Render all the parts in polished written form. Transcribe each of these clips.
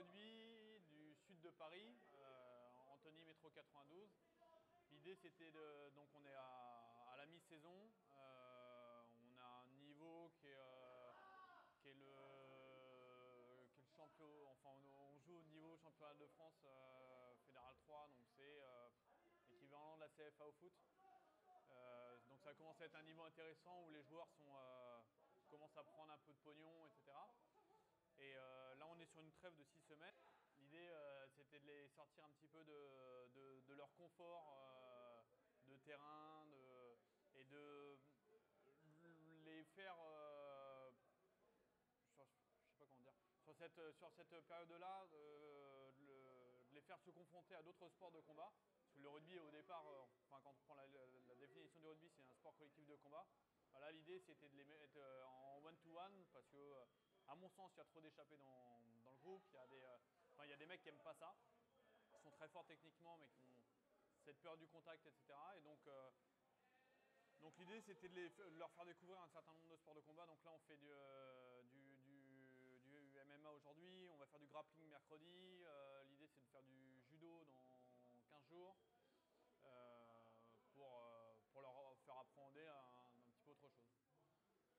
rugby du sud de Paris, Antony Métro 92. L'idée c'était donc on est à la mi-saison, on a un niveau qui est le champion, enfin on joue au niveau championnat de France Fédéral 3, donc c'est l'équivalent de la CFA au foot. Donc ça commence à être un niveau intéressant où les joueurs commencent à prendre un peu de pognon, etc. Et là on est sur une trêve de 6 semaines. L'idée c'était de les sortir un petit peu de leur confort de terrain et de les faire, je sais pas comment dire, sur cette période-là, de les faire se confronter à d'autres sports de combat. Parce que le rugby au départ, quand on prend la définition du rugby, c'est un sport collectif de combat. Voilà, l'idée c'était de les mettre en one-to-one parce que à mon sens, il y a trop d'échappés dans le groupe. Il y a des mecs qui n'aiment pas ça, qui sont très forts techniquement, mais qui ont cette peur du contact, etc. Et donc l'idée, c'était de leur faire découvrir un certain nombre de sports de combat. Donc là, on fait du MMA aujourd'hui, on va faire du grappling mercredi. L'idée, c'est de faire du judo dans 15 jours pour leur faire appréhender un petit peu autre chose.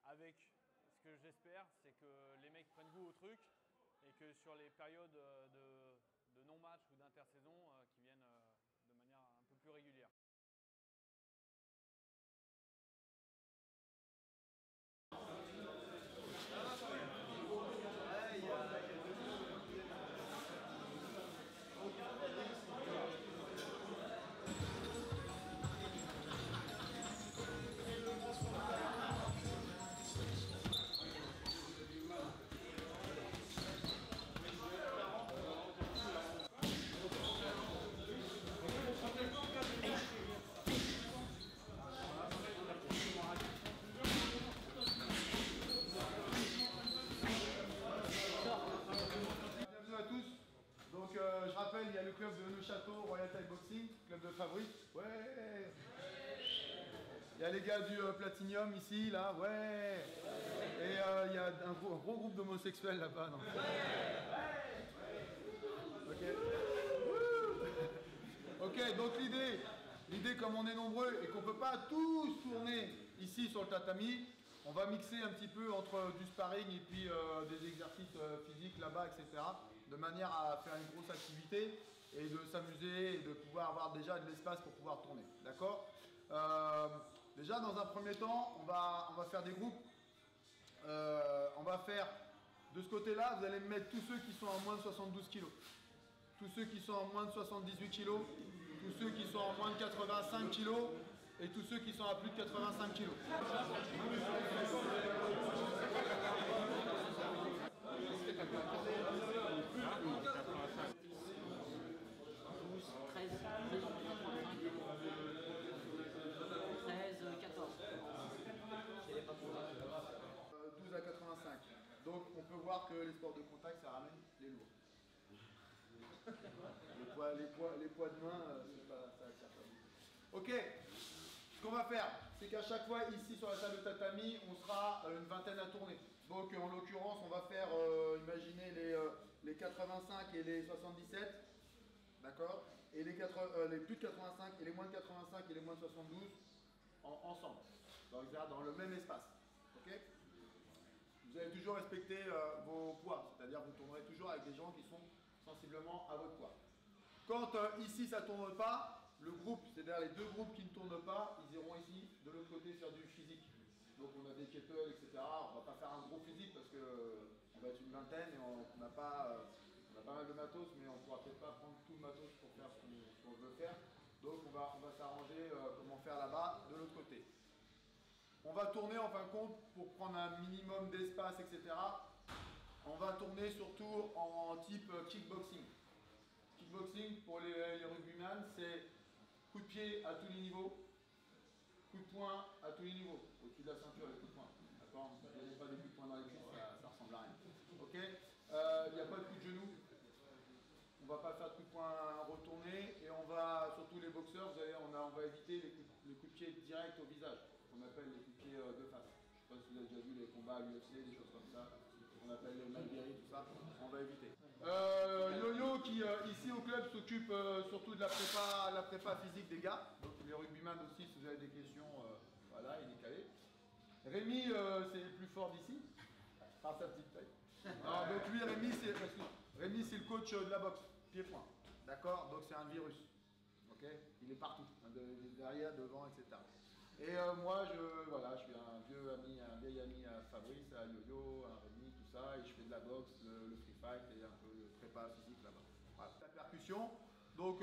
Avec ce que j'espère, c'est que les mecs prennent goût au truc et que sur les périodes de non-match ou d'intersaison, qui viennent de manière un peu plus régulière. Bienvenue à tous. Donc je rappelle, il y a le club de Neuchâteau, Royal Thai Boxing, club de Fabrice. Ouais. Il y a les gars du Platinium ici, là, ouais. Et il y a un gros groupe d'homosexuels là-bas, non? Ok. Ok, donc l'idée comme on est nombreux et qu'on ne peut pas tous tourner ici sur le tatami, on va mixer un petit peu entre du sparring et puis des exercices physiques là-bas, etc. De manière à faire une grosse activité et de s'amuser et de pouvoir avoir déjà de l'espace pour pouvoir tourner. D'accord? Déjà, dans un premier temps, on va faire des groupes. On va faire de ce côté-là, vous allez me mettre tous ceux qui sont en moins de 72 kg. Tous ceux qui sont en moins de 78 kg, tous ceux qui sont en moins de 85 kg et tous ceux qui sont à plus de 85 kg. 12 à 85. Donc on peut voir que les sports de contact, ça ramène les lourds. les poids de main, ça attire pas. Ok, ce qu'on va faire, c'est qu'à chaque fois ici sur la salle de tatami, on sera une vingtaine à tourner. Donc en l'occurrence, on va faire, imaginez les 85 et les 77, d'accord, et les plus de 85 et les moins de 85 et les moins de 72 ensemble, dans le même espace. Ok. Vous allez toujours respecter vos poids, c'est-à-dire vous tournerez toujours avec des gens qui sont sensiblement à votre poids. Quand ici ça ne tourne pas, le groupe, c'est-à-dire les deux groupes qui ne tournent pas, ils iront ici de l'autre côté faire du physique. Donc on a des kettlebells, etc. On ne va pas faire un gros physique parce qu'on va être une vingtaine et on a pas mal de matos, mais on ne pourra peut-être pas prendre tout le matos pour faire ce qu'on veut faire. Donc on va s'arranger comment faire là-bas de l'autre côté. On va tourner en fin de compte pour prendre un minimum d'espace, etc. On va tourner surtout en type kickboxing. Kickboxing pour les rugbyman, c'est coup de pied à tous les niveaux, coup de poing à tous les niveaux, au-dessus de la ceinture les coups de poing. D'accord? Ne donnez pas des coups de poing dans les cuisses, ça ressemble à rien. Ok? Il n'y a pas de coup de genou. On ne va pas faire de coup de poing retourné et on va, surtout les boxeurs, on va éviter les coups de pied directs au visage, qu'on appelle les coups de pied de face. Je ne sais pas si vous avez déjà vu les combats à l'UFC, des choses comme ça, qu'on appelle le Malgueri, tout ça, on va éviter. Yo-Yo qui ici au club s'occupe surtout de la prépa physique des gars. Donc les rugbyman aussi, si vous avez des questions, voilà, il est calé. Rémi, c'est le plus fort d'ici, par sa petite taille. Alors, donc lui, Rémi, c'est le coach de la boxe, pied-point. D'accord? Donc c'est un virus. Ok? Il est partout, derrière, devant, etc. Et moi, voilà, je suis un vieil ami à Fabrice, à Yo-Yo, à Rémi, tout ça, et je fais de la boxe, le free fight et un peu de prépa physique là-bas. Voilà, la percussion. Donc,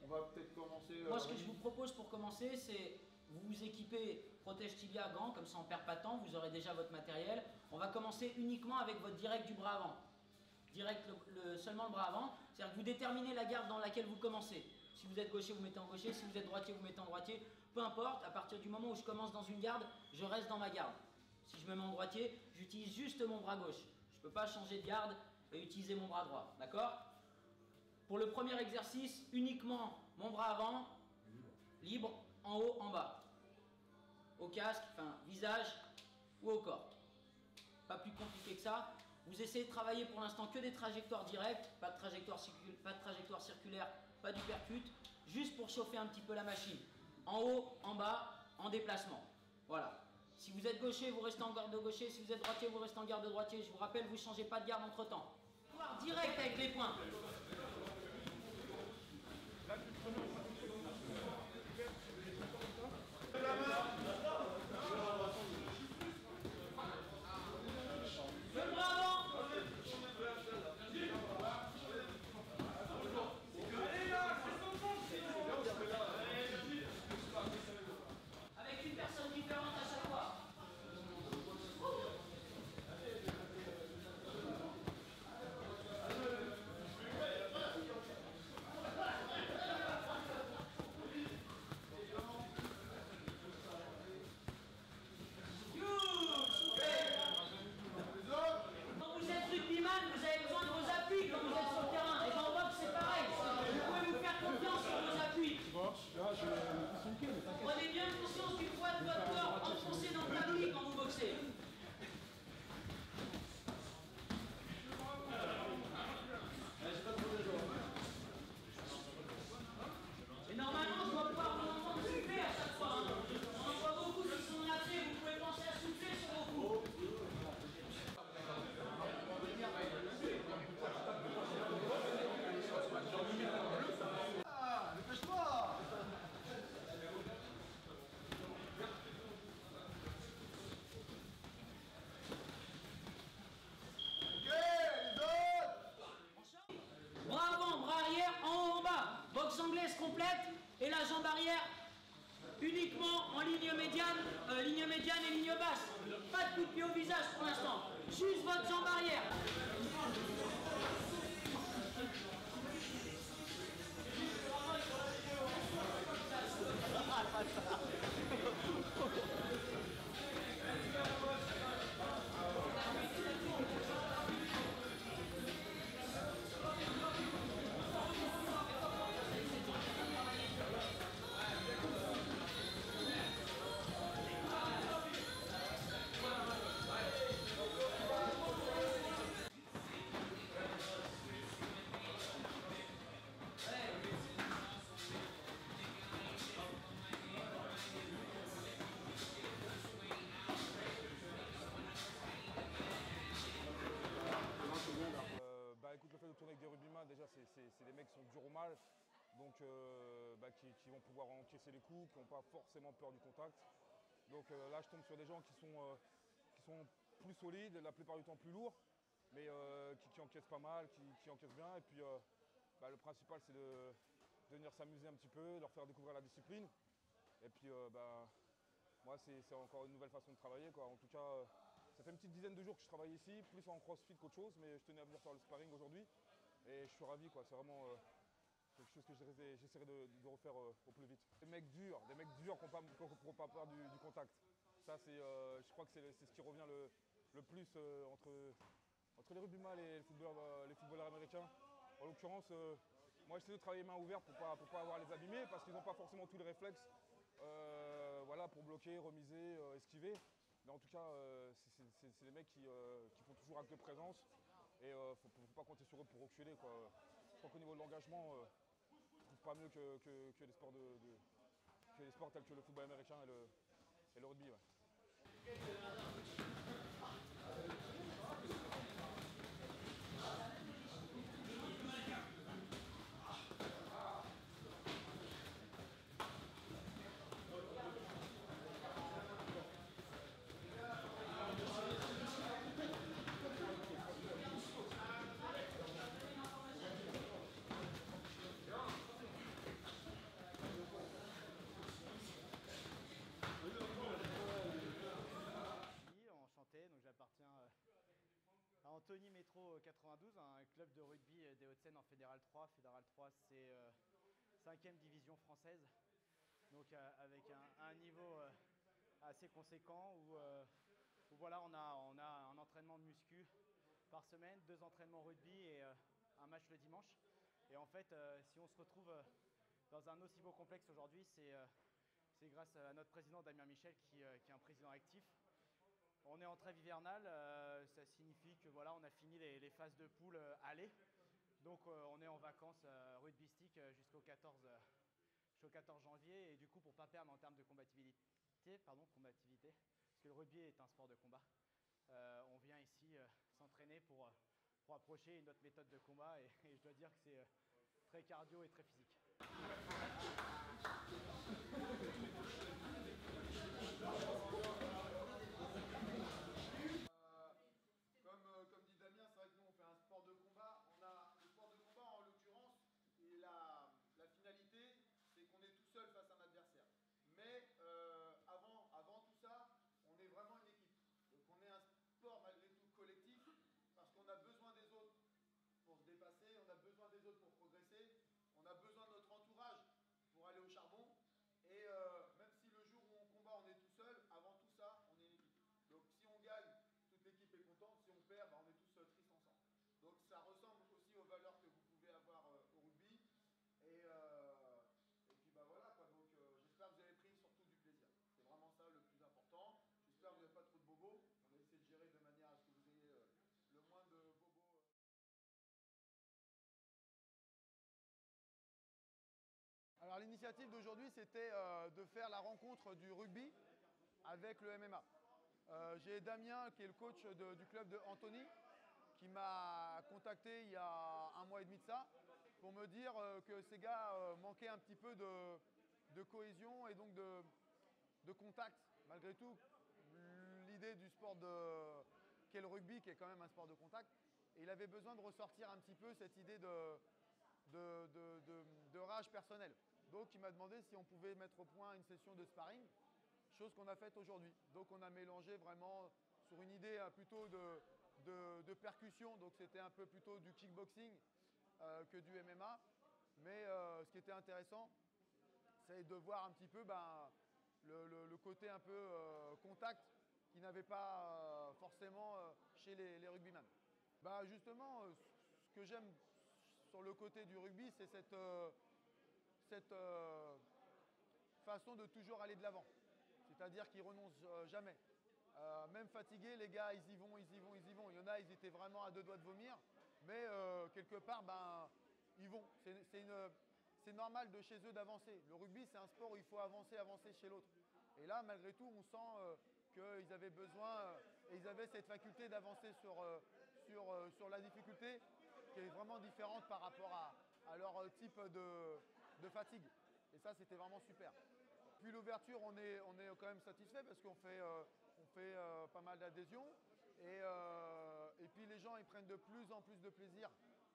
on va peut-être commencer. Moi, ce que je vous propose pour commencer, c'est vous vous équipez protège tibia, gants, comme ça on perd pas de temps, vous aurez déjà votre matériel. On va commencer uniquement avec votre direct du bras avant. Direct seulement le bras avant, c'est-à-dire que vous déterminez la garde dans laquelle vous commencez. Si vous êtes gaucher, vous mettez en gaucher, si vous êtes droitier, vous mettez en droitier. Peu importe, à partir du moment où je commence dans une garde, je reste dans ma garde. Si je me mets en droitier, j'utilise juste mon bras gauche. Je ne peux pas changer de garde et utiliser mon bras droit, d'accord? Pour le premier exercice, uniquement mon bras avant, libre, en haut, en bas. Au casque, enfin visage ou au corps. Pas plus compliqué que ça. Vous essayez de travailler pour l'instant que des trajectoires directes, pas de trajectoire circulaire, pas d'hypercute, juste pour chauffer un petit peu la machine. En haut, en bas, en déplacement. Voilà. Si vous êtes gaucher, vous restez en garde de gaucher. Si vous êtes droitier, vous restez en garde de droitier. Je vous rappelle, vous ne changez pas de garde entre temps. Direct avec les poings. Le bras avant. Avec une personne différente à chaque fois. Quand vous êtes rugbyman, vous avez besoin de vos appuis quand vous êtes sur le terrain. Et dans le boxe, c'est pareil. Vous pouvez vous faire confiance sur vos appuis. Prenez bien conscience du poids de votre corps enfoncé dans le tapis quand vous boxez. Et normalement, je dois pouvoir vous entendre souffler à chaque fois. On en voit beaucoup qui sont nappés. Vous pouvez penser à souffler sur vos coups. Ah, dépêche-toi! Ok, les autres! Bras avant, bras arrière, en haut, en bas. Boxe anglaise complète et la jambe arrière uniquement en ligne médiane et ligne basse. Pas de coup de pied au visage pour l'instant. Juste votre jambe arrière. Écoute, le fait de tourner avec des rugbyman, déjà, c'est des mecs qui sont durs au mal, donc qui vont pouvoir encaisser les coups, qui n'ont pas forcément peur du contact. Donc là, je tombe sur des gens qui sont plus solides, la plupart du temps plus lourds, mais qui encaissent pas mal, qui encaissent bien. Et puis, le principal, c'est de venir s'amuser un petit peu, leur faire découvrir la discipline. Et puis, moi, c'est encore une nouvelle façon de travailler, quoi. En tout cas, ça fait une petite dizaine de jours que je travaille ici, plus en crossfit qu'autre chose, mais je tenais à venir faire le sparring aujourd'hui. Et je suis ravi, quoi. C'est vraiment quelque chose que j'essaierai de refaire au plus vite. Des mecs durs qui n'ont pas peur du contact. Ça, je crois que c'est ce qui revient le plus entre les rugbyman et les footballeurs américains. En l'occurrence, moi, j'essaie de travailler main ouverte pour pas avoir les abîmer, parce qu'ils n'ont pas forcément tous les réflexes pour bloquer, remiser, esquiver. Mais en tout cas, c'est des mecs qui font toujours acte de présence Et il ne faut pas compter sur eux pour reculer, quoi. Je crois qu'au niveau de l'engagement, je ne trouve pas mieux que les sports que les sports tels que le football américain et le rugby. Ouais. Enchanté, donc j'appartiens à Antony Métro 92, un club de rugby des Hauts-de-Seine en Fédéral 3. Fédéral 3, c'est 5e division française, donc avec un niveau assez conséquent où voilà, on a un entraînement de muscu par semaine, 2 entraînements rugby et un match le dimanche. Et en fait, si on se retrouve dans un aussi beau complexe aujourd'hui, c'est grâce à notre président Damien Michel qui est un président actif. On est en trêve hivernale, ça signifie que voilà, on a fini les phases de poule aller. Donc on est en vacances rugbystique jusqu'au 14 janvier. Et du coup, pour ne pas perdre en termes de combativité, parce que le rugby est un sport de combat, on vient ici s'entraîner pour approcher notre méthode de combat. Et je dois dire que c'est très cardio et très physique. Comme dit Damien, c'est vrai que nous on fait un sport de combat. On a le sport de combat en l'occurrence, et la finalité, c'est qu'on est tout seul face à un adversaire. Mais avant tout ça, on est vraiment une équipe. Donc on est un sport malgré tout collectif, parce qu'on a besoin des autres pour se dépasser, on a besoin des autres pour progresser, on a besoin de notre entourage pour aller au charbon. Et même si le jour où on combat on est tout seul, avant tout ça, on est une équipe. Donc si on gagne, toute l'équipe est contente. Si on perd, on est tous tristes ensemble. Donc ça ressemble aussi aux valeurs que vous pouvez avoir au rugby. Et puis bah voilà quoi. Donc j'espère que vous avez pris surtout du plaisir. C'est vraiment ça le plus important. J'espère que vous n'avez pas trop de bobos. On va essayer de gérer de manière à ce que vous ayez le moins de bobos. Alors l'initiative d'aujourd'hui, c'était de faire la rencontre du rugby avec le MMA. J'ai Damien, qui est le coach du club de Antony, qui m'a contacté il y a 1 mois et demi de ça, pour me dire que ces gars manquaient un petit peu de cohésion et donc de contact. Malgré tout, l'idée du sport qu'est le rugby, qui est quand même un sport de contact, et il avait besoin de ressortir un petit peu cette idée de rage personnelle. Donc il m'a demandé si on pouvait mettre au point une session de sparring, chose qu'on a faite aujourd'hui. Donc on a mélangé vraiment sur une idée plutôt de percussion, donc c'était un peu plutôt du kickboxing que du MMA. Mais ce qui était intéressant, c'est de voir un petit peu le côté un peu contact qu'il n'avait pas forcément chez les rugbyman. Justement, ce que j'aime sur le côté du rugby, c'est cette façon de toujours aller de l'avant. C'est-à-dire qu'ils ne renoncent jamais. Même fatigués, les gars, ils y vont. Il y en a, ils étaient vraiment à 2 doigts de vomir. Mais quelque part, ils vont. C'est normal de chez eux d'avancer. Le rugby, c'est un sport où il faut avancer chez l'autre. Et là, malgré tout, on sent qu'ils avaient besoin, et ils avaient cette faculté d'avancer sur la difficulté, qui est vraiment différente par rapport à leur type de fatigue. Et ça, c'était vraiment super. Puis l'ouverture, on est quand même satisfait parce qu'on fait pas mal d'adhésions. Et puis les gens, ils prennent de plus en plus de plaisir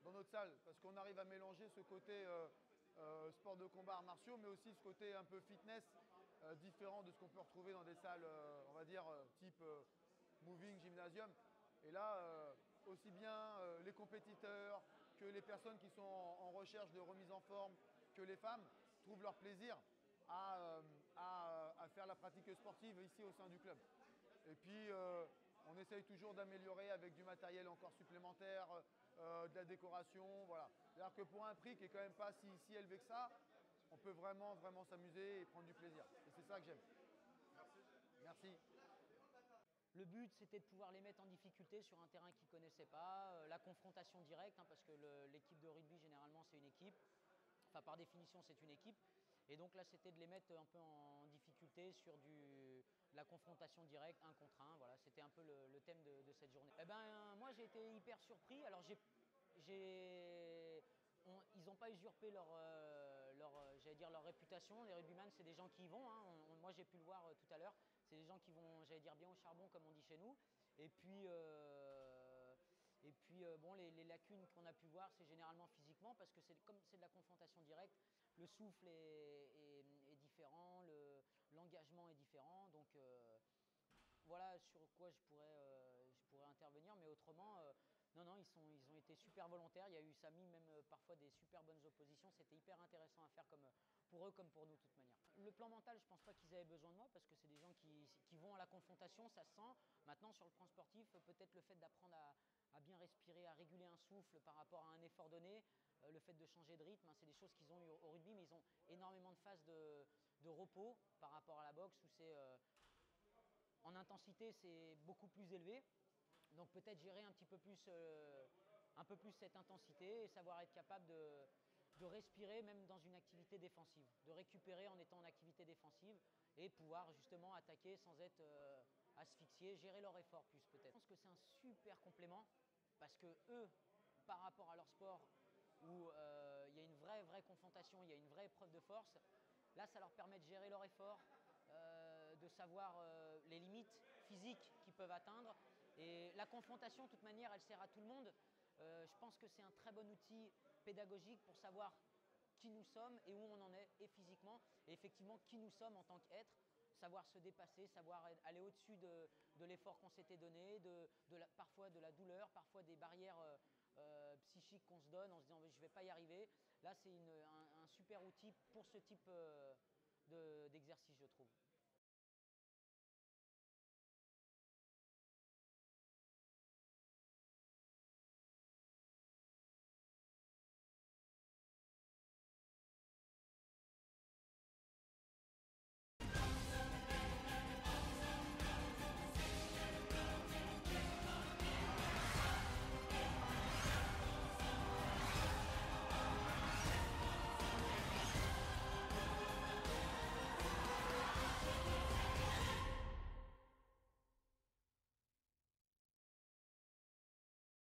dans notre salle parce qu'on arrive à mélanger ce côté sport de combat, arts martiaux, mais aussi ce côté un peu fitness différent de ce qu'on peut retrouver dans des salles, on va dire, type moving, gymnasium. Et là, aussi bien les compétiteurs que les personnes qui sont en recherche de remise en forme, que les femmes, trouvent leur plaisir à faire la pratique sportive ici au sein du club. Et puis, on essaye toujours d'améliorer avec du matériel encore supplémentaire, de la décoration, voilà. C'est-à-dire que pour un prix qui est quand même pas si élevé que ça, on peut vraiment s'amuser et prendre du plaisir. Et c'est ça que j'aime. Merci. Merci. Le but, c'était de pouvoir les mettre en difficulté sur un terrain qu'ils ne connaissaient pas, la confrontation directe, hein, parce que l'équipe de rugby, généralement, c'est une équipe. Enfin, par définition, c'est une équipe. Et donc là, c'était de les mettre un peu en difficulté sur de la confrontation directe, 1 contre 1. Voilà, c'était un peu le thème de cette journée. Eh ben, moi, j'ai été hyper surpris. Alors, ils n'ont pas usurpé j'allais dire leur réputation. Les rugbyman, c'est des gens qui y vont. Hein. Moi, j'ai pu le voir tout à l'heure. C'est des gens qui vont, j'allais dire, bien au charbon, comme on dit chez nous. Et puis, bon, les lacunes qu'on a pu voir, c'est généralement physiquement, parce que comme c'est de la confrontation directe, le souffle est différent, l'engagement est différent. Donc, voilà sur quoi je pourrais intervenir. Mais autrement, non, ils ont été super volontaires. Ça a mis même parfois des super bonnes oppositions. C'était hyper intéressant à faire pour eux comme pour nous de toute manière. Le plan mental, je ne pense pas qu'ils avaient besoin de moi parce que c'est des gens qui vont à la confrontation, ça se sent. Maintenant, sur le plan sportif, peut-être le fait d'apprendre à bien respirer, à réguler un souffle par rapport à un effort donné, le fait de changer de rythme, hein, c'est des choses qu'ils ont eu au rugby, mais ils ont énormément de phases de repos par rapport à la boxe où c'est en intensité, c'est beaucoup plus élevé. Donc peut-être gérer un peu plus cette intensité et savoir être capable de respirer même dans une activité défensive, de récupérer en étant en activité défensive et pouvoir justement attaquer sans être asphyxié, gérer leur effort plus peut-être. Je pense que c'est un super complément parce que eux, par rapport à leur sport où il y a une vraie confrontation, il y a une vraie épreuve de force, là ça leur permet de gérer leur effort, de savoir les limites physiques qu'ils peuvent atteindre. Et la confrontation, de toute manière, elle sert à tout le monde. Je pense que c'est un très bon outil pédagogique pour savoir qui nous sommes et où on en est, et physiquement, et effectivement qui nous sommes en tant qu'être, savoir se dépasser, savoir aller au-dessus de l'effort qu'on s'était donné, parfois de la douleur, parfois des barrières psychiques qu'on se donne en se disant je ne vais pas y arriver. Là, c'est un super outil pour ce type d'exercice, je trouve.